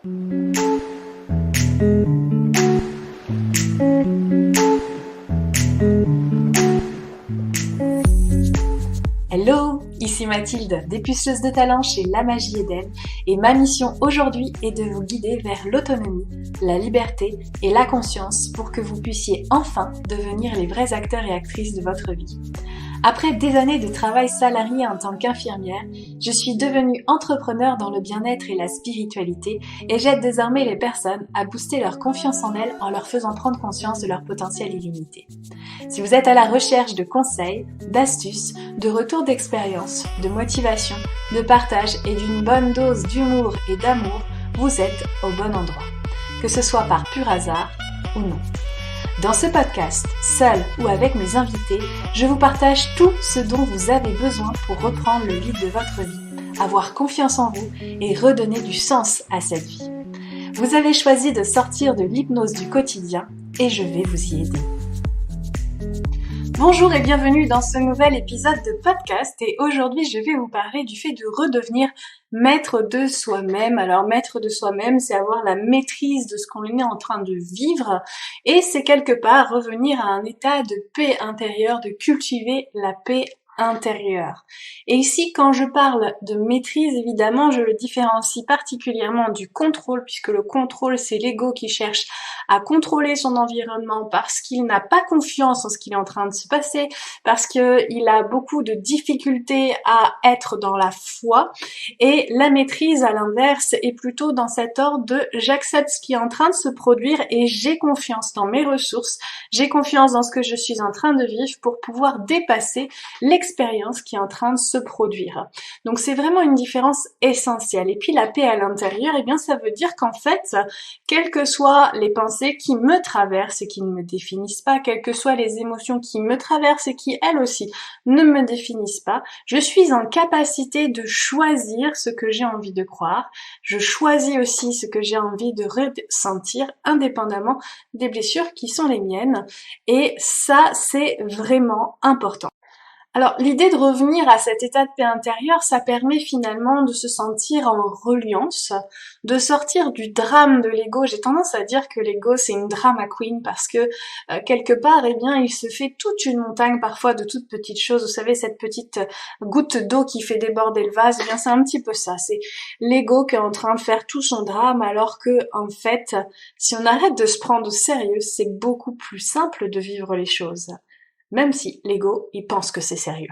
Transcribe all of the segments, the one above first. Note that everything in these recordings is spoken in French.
Hello, ici Mathilde, dépuceuse de talent chez La Magie Eden, et ma mission aujourd'hui est de vous guider vers l'autonomie, la liberté et la conscience pour que vous puissiez enfin devenir les vrais acteurs et actrices de votre vie. Après des années de travail salarié en tant qu'infirmière, je suis devenue entrepreneur dans le bien-être et la spiritualité et j'aide désormais les personnes à booster leur confiance en elles en leur faisant prendre conscience de leur potentiel illimité. Si vous êtes à la recherche de conseils, d'astuces, de retours d'expérience, de motivation, de partage et d'une bonne dose d'humour et d'amour, vous êtes au bon endroit. Que ce soit par pur hasard ou non. Dans ce podcast, seul ou avec mes invités, je vous partage tout ce dont vous avez besoin pour reprendre le lead de votre vie, avoir confiance en vous et redonner du sens à cette vie. Vous avez choisi de sortir de l'hypnose du quotidien et je vais vous y aider. Bonjour et bienvenue dans ce nouvel épisode de podcast et aujourd'hui je vais vous parler du fait de redevenir maître de soi-même. Alors maître de soi-même, c'est avoir la maîtrise de ce qu'on est en train de vivre et c'est quelque part revenir à un état de paix intérieure, de cultiver la paix intérieure. Et ici, quand je parle de maîtrise, évidemment, je le différencie particulièrement du contrôle, puisque le contrôle, c'est l'ego qui cherche à contrôler son environnement parce qu'il n'a pas confiance en ce qui est en train de se passer, parce qu'il a beaucoup de difficultés à être dans la foi. Et la maîtrise, à l'inverse, est plutôt dans cet ordre de j'accepte ce qui est en train de se produire et j'ai confiance dans mes ressources, j'ai confiance dans ce que je suis en train de vivre pour pouvoir dépasser l'expérience qui est en train de se produire. Donc c'est vraiment une différence essentielle. Et puis la paix à l'intérieur, eh bien ça veut dire qu'en fait, quelles que soient les pensées qui me traversent et qui ne me définissent pas, quelles que soient les émotions qui me traversent et qui elles aussi ne me définissent pas, je suis en capacité de choisir ce que j'ai envie de croire. Je choisis aussi ce que j'ai envie de ressentir indépendamment des blessures qui sont les miennes. Et ça, c'est vraiment important. Alors, l'idée de revenir à cet état de paix intérieure, ça permet finalement de se sentir en reliance, de sortir du drame de l'ego. J'ai tendance à dire que l'ego, c'est une drama queen parce que, quelque part, eh bien, il se fait toute une montagne parfois de toutes petites choses. Vous savez, cette petite goutte d'eau qui fait déborder le vase, eh bien, c'est un petit peu ça. C'est l'ego qui est en train de faire tout son drame alors que, en fait, si on arrête de se prendre au sérieux, c'est beaucoup plus simple de vivre les choses. Même si l'ego, il pense que c'est sérieux.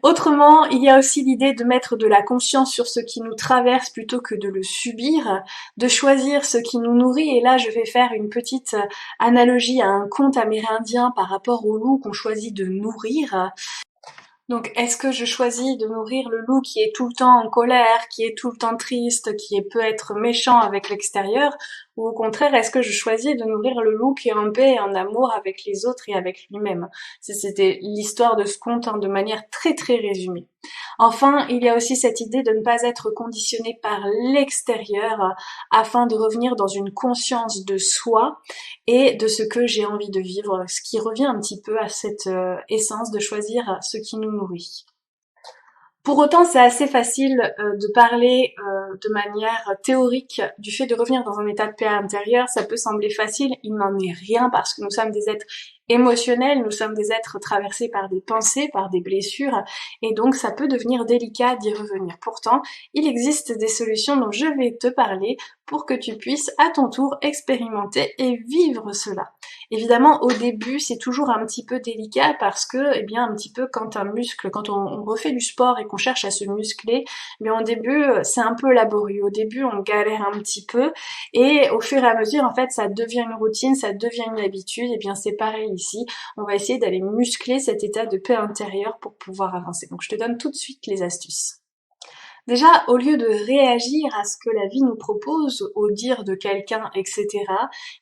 Autrement, il y a aussi l'idée de mettre de la conscience sur ce qui nous traverse plutôt que de le subir, de choisir ce qui nous nourrit. Et là, je vais faire une petite analogie à un conte amérindien par rapport au loup qu'on choisit de nourrir. Donc, est-ce que je choisis de nourrir le loup qui est tout le temps en colère, qui est tout le temps triste, qui peut être méchant avec l'extérieur, ou au contraire, est-ce que je choisis de nourrir le loup qui est en paix et en amour avec les autres et avec lui-même? C'était l'histoire de ce conte de manière très très résumée. Enfin, il y a aussi cette idée de ne pas être conditionné par l'extérieur afin de revenir dans une conscience de soi et de ce que j'ai envie de vivre, ce qui revient un petit peu à cette essence de choisir ce qui nous nourrit. Pour autant, c'est assez facile de parler de manière théorique du fait de revenir dans un état de paix intérieur. Ça peut sembler facile, il n'en est rien parce que nous sommes des êtres émotionnels, nous sommes des êtres traversés par des pensées, par des blessures, et donc ça peut devenir délicat d'y revenir. Pourtant, il existe des solutions dont je vais te parler pour que tu puisses à ton tour expérimenter et vivre cela. Évidemment, au début, c'est toujours un petit peu délicat parce que, eh bien, un petit peu quand on refait du sport et qu'on cherche à se muscler, eh bien, au début, c'est un peu laborieux. Au début, on galère un petit peu et au fur et à mesure, en fait, ça devient une routine, ça devient une habitude. Et bien, c'est pareil ici. On va essayer d'aller muscler cet état de paix intérieure pour pouvoir avancer. Donc, je te donne tout de suite les astuces. Déjà, au lieu de réagir à ce que la vie nous propose, au dire de quelqu'un, etc.,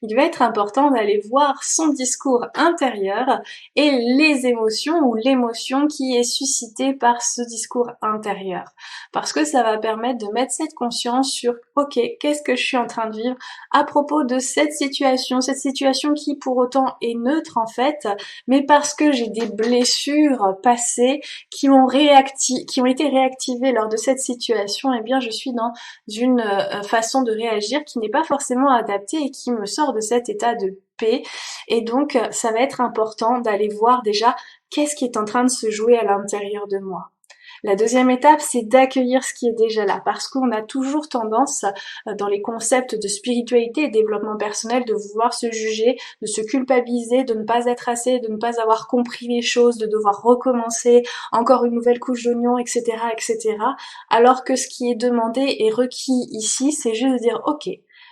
il va être important d'aller voir son discours intérieur et les émotions ou l'émotion qui est suscitée par ce discours intérieur. Parce que ça va permettre de mettre cette conscience sur « Ok, qu'est-ce que je suis en train de vivre à propos de cette situation qui pour autant est neutre en fait, mais parce que j'ai des blessures passées qui ont été réactivées lors de cette situation, eh bien je suis dans une façon de réagir qui n'est pas forcément adaptée et qui me sort de cet état de paix. Et donc ça va être important d'aller voir déjà qu'est-ce qui est en train de se jouer à l'intérieur de moi. La deuxième étape, c'est d'accueillir ce qui est déjà là, parce qu'on a toujours tendance, dans les concepts de spiritualité et développement personnel, de vouloir se juger, de se culpabiliser, de ne pas être assez, de ne pas avoir compris les choses, de devoir recommencer, encore une nouvelle couche d'oignon, etc., etc. Alors que ce qui est demandé et requis ici, c'est juste de dire, ok,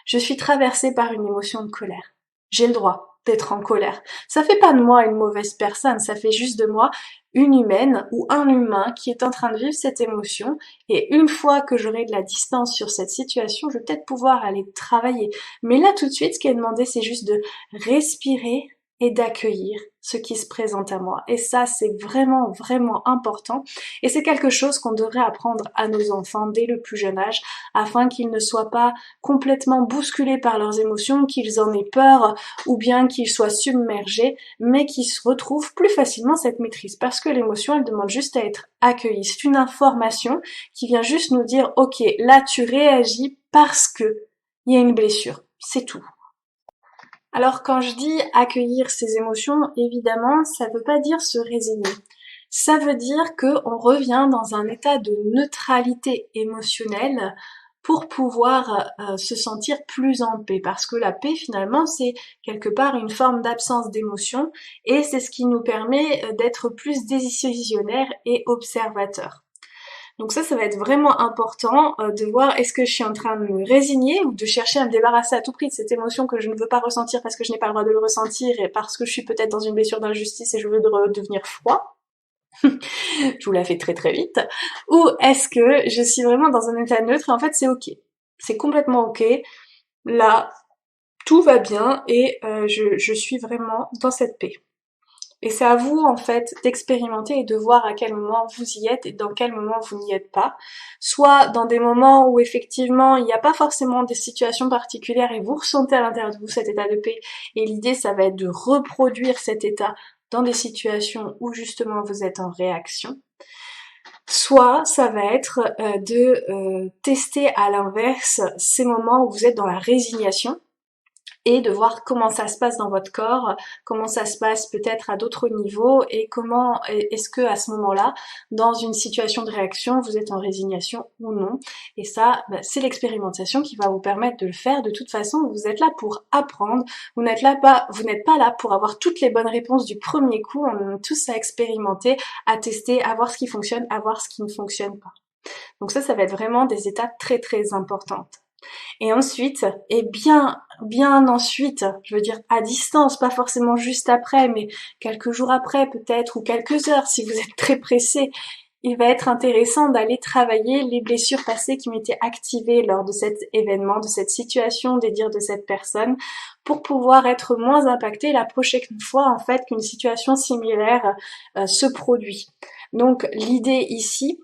je suis traversée par une émotion de colère. J'ai le droit d'être en colère. Ça fait pas de moi une mauvaise personne, ça fait juste de moi une humaine ou un humain qui est en train de vivre cette émotion, et une fois que j'aurai de la distance sur cette situation, je vais peut-être pouvoir aller travailler. Mais là tout de suite, ce qui est demandé, c'est juste de respirer et d'accueillir ce qui se présente à moi. Et ça, c'est vraiment, vraiment important. Et c'est quelque chose qu'on devrait apprendre à nos enfants dès le plus jeune âge, afin qu'ils ne soient pas complètement bousculés par leurs émotions, qu'ils en aient peur, ou bien qu'ils soient submergés, mais qu'ils se retrouvent plus facilement cette maîtrise. Parce que l'émotion, elle demande juste à être accueillie. C'est une information qui vient juste nous dire, ok, là tu réagis parce que il y a une blessure. C'est tout. Alors quand je dis accueillir ses émotions, évidemment, ça veut pas dire se résigner. Ça veut dire qu'on revient dans un état de neutralité émotionnelle pour pouvoir se sentir plus en paix. Parce que la paix, finalement, c'est quelque part une forme d'absence d'émotion, et c'est ce qui nous permet d'être plus décisionnaire et observateur. Donc ça va être vraiment important de voir est-ce que je suis en train de me résigner ou de chercher à me débarrasser à tout prix de cette émotion que je ne veux pas ressentir parce que je n'ai pas le droit de le ressentir et parce que je suis peut-être dans une blessure d'injustice et je veux devenir froid. Je vous la fais très très vite. Ou est-ce que je suis vraiment dans un état neutre et en fait c'est ok. C'est complètement ok. Là, tout va bien et je suis vraiment dans cette paix. Et c'est à vous, en fait, d'expérimenter et de voir à quel moment vous y êtes et dans quel moment vous n'y êtes pas. Soit dans des moments où, effectivement, il n'y a pas forcément des situations particulières et vous ressentez à l'intérieur de vous cet état de paix. Et l'idée, ça va être de reproduire cet état dans des situations où, justement, vous êtes en réaction. Soit ça va être de tester à l'inverse ces moments où vous êtes dans la résignation, et de voir comment ça se passe dans votre corps, comment ça se passe peut-être à d'autres niveaux, et comment est-ce que à ce moment-là, dans une situation de réaction, vous êtes en résignation ou non. Et ça, c'est l'expérimentation qui va vous permettre de le faire. De toute façon, vous êtes là pour apprendre, vous n'êtes pas là pour avoir toutes les bonnes réponses du premier coup. On est tous à expérimenter, à tester, à voir ce qui fonctionne, à voir ce qui ne fonctionne pas. Donc ça va être vraiment des étapes très très importantes. Et ensuite, et bien ensuite, je veux dire à distance, pas forcément juste après, mais quelques jours après peut-être, ou quelques heures si vous êtes très pressé, il va être intéressant d'aller travailler les blessures passées qui ont été activées lors de cet événement, de cette situation, des dires de cette personne, pour pouvoir être moins impacté la prochaine fois en fait qu'une situation similaire se produit. Donc l'idée ici,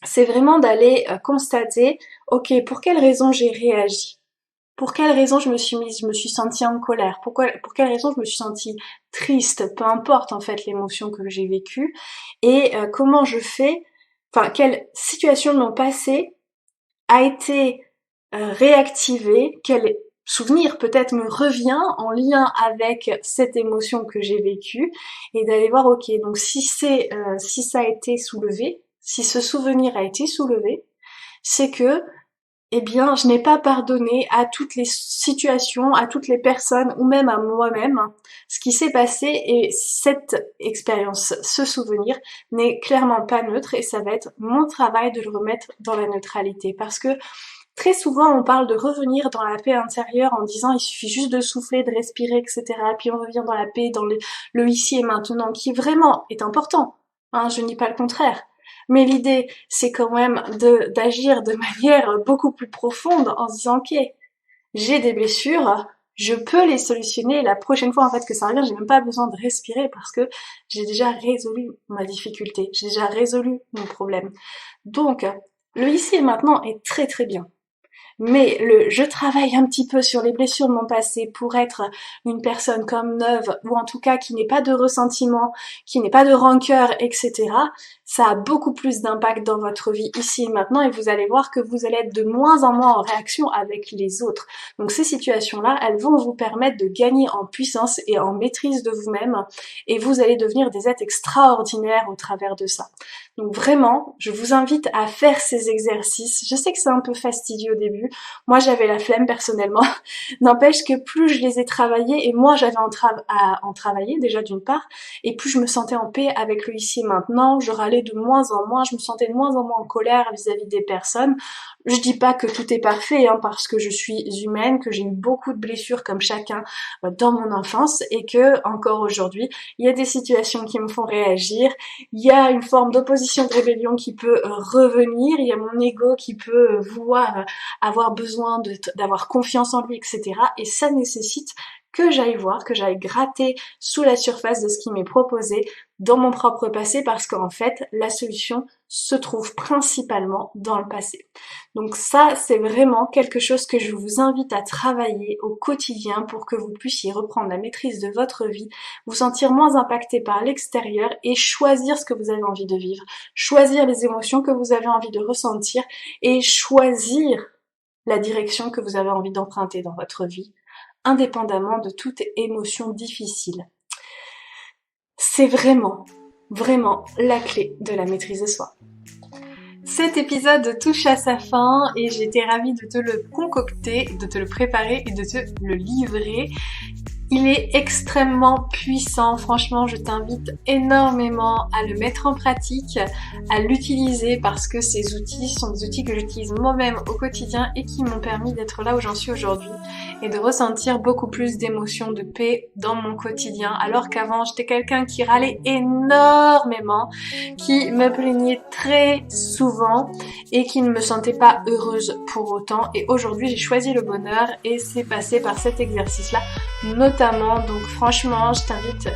c'est vraiment d'aller constater, ok, pour quelle raison j'ai réagi? Pour quelle raison je me suis sentie en colère? Pour quelle raison je me suis sentie triste? Peu importe en fait l'émotion que j'ai vécue. Et comment je fais, enfin, quelle situation de mon passé a été réactivée? Quel souvenir peut-être me revient en lien avec cette émotion que j'ai vécue? Et d'aller voir, ok, donc si ça a été soulevé, si ce souvenir a été soulevé, c'est que, eh bien, je n'ai pas pardonné à toutes les situations, à toutes les personnes, ou même à moi-même, ce qui s'est passé, et cette expérience, ce souvenir, n'est clairement pas neutre, et ça va être mon travail de le remettre dans la neutralité. Parce que très souvent, on parle de revenir dans la paix intérieure en disant il suffit juste de souffler, de respirer, etc. Puis on revient dans la paix, dans le ici et maintenant, qui vraiment est important. Hein, je ne dis pas le contraire. Mais l'idée, c'est quand même d'agir de manière beaucoup plus profonde en se disant, ok, j'ai des blessures, je peux les solutionner. La prochaine fois, en fait, que ça revient, j'ai même pas besoin de respirer parce que j'ai déjà résolu ma difficulté, j'ai déjà résolu mon problème. Donc, le ici et maintenant est très très bien. Mais je travaille un petit peu sur les blessures de mon passé pour être une personne comme neuve, ou en tout cas qui n'ait pas de ressentiment, qui n'ait pas de rancœur, etc. Ça a beaucoup plus d'impact dans votre vie ici et maintenant, et vous allez voir que vous allez être de moins en moins en réaction avec les autres. Donc ces situations-là, elles vont vous permettre de gagner en puissance et en maîtrise de vous-même, et vous allez devenir des êtres extraordinaires au travers de ça. Donc vraiment, je vous invite à faire ces exercices. Je sais que c'est un peu fastidieux au début. Moi, j'avais la flemme personnellement. N'empêche que plus je les ai travaillés, et moi j'avais à en travailler déjà d'une part, et plus je me sentais en paix avec le ici et maintenant, je râlais de moins en moins, je me sentais de moins en moins en colère vis-à-vis des personnes. Je dis pas que tout est parfait, parce que je suis humaine, que j'ai eu beaucoup de blessures comme chacun dans mon enfance, et que encore aujourd'hui, il y a des situations qui me font réagir, il y a une forme d'opposition, de rébellion qui peut revenir, il y a mon ego qui peut vouloir avoir besoin d'avoir confiance en lui, etc. Et ça nécessite que j'aille voir, que j'aille gratter sous la surface de ce qui m'est proposé dans mon propre passé, parce qu'en fait, la solution se trouve principalement dans le passé. Donc ça, c'est vraiment quelque chose que je vous invite à travailler au quotidien pour que vous puissiez reprendre la maîtrise de votre vie, vous sentir moins impacté par l'extérieur et choisir ce que vous avez envie de vivre, choisir les émotions que vous avez envie de ressentir et choisir la direction que vous avez envie d'emprunter dans votre vie, indépendamment de toute émotion difficile. C'est vraiment, vraiment la clé de la maîtrise de soi. Cet épisode touche à sa fin et j'étais ravie de te le concocter, de te le préparer et de te le livrer. Il est extrêmement puissant, franchement je t'invite énormément à le mettre en pratique, à l'utiliser parce que ces outils sont des outils que j'utilise moi-même au quotidien et qui m'ont permis d'être là où j'en suis aujourd'hui et de ressentir beaucoup plus d'émotions, de paix dans mon quotidien, alors qu'avant j'étais quelqu'un qui râlait énormément, qui me plaignait très souvent et qui ne me sentait pas heureuse pour autant, et aujourd'hui j'ai choisi le bonheur et c'est passé par cet exercice-là notamment, donc franchement je t'invite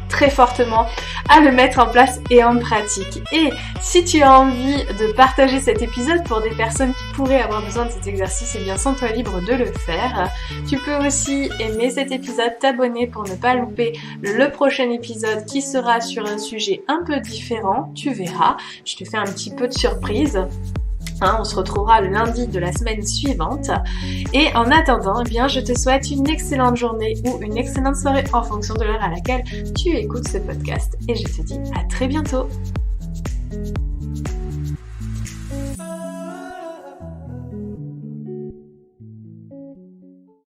très fortement à le mettre en place et en pratique. Et si tu as envie de partager cet épisode pour des personnes qui pourraient avoir besoin de cet exercice, eh bien sens-toi libre de le faire. Tu peux aussi aimer cet épisode, t'abonner pour ne pas louper le prochain épisode qui sera sur un sujet un peu différent, tu verras, je te fais un petit peu de surprise. On se retrouvera le lundi de la semaine suivante. Et en attendant, eh bien, je te souhaite une excellente journée ou une excellente soirée en fonction de l'heure à laquelle tu écoutes ce podcast. Et je te dis à très bientôt.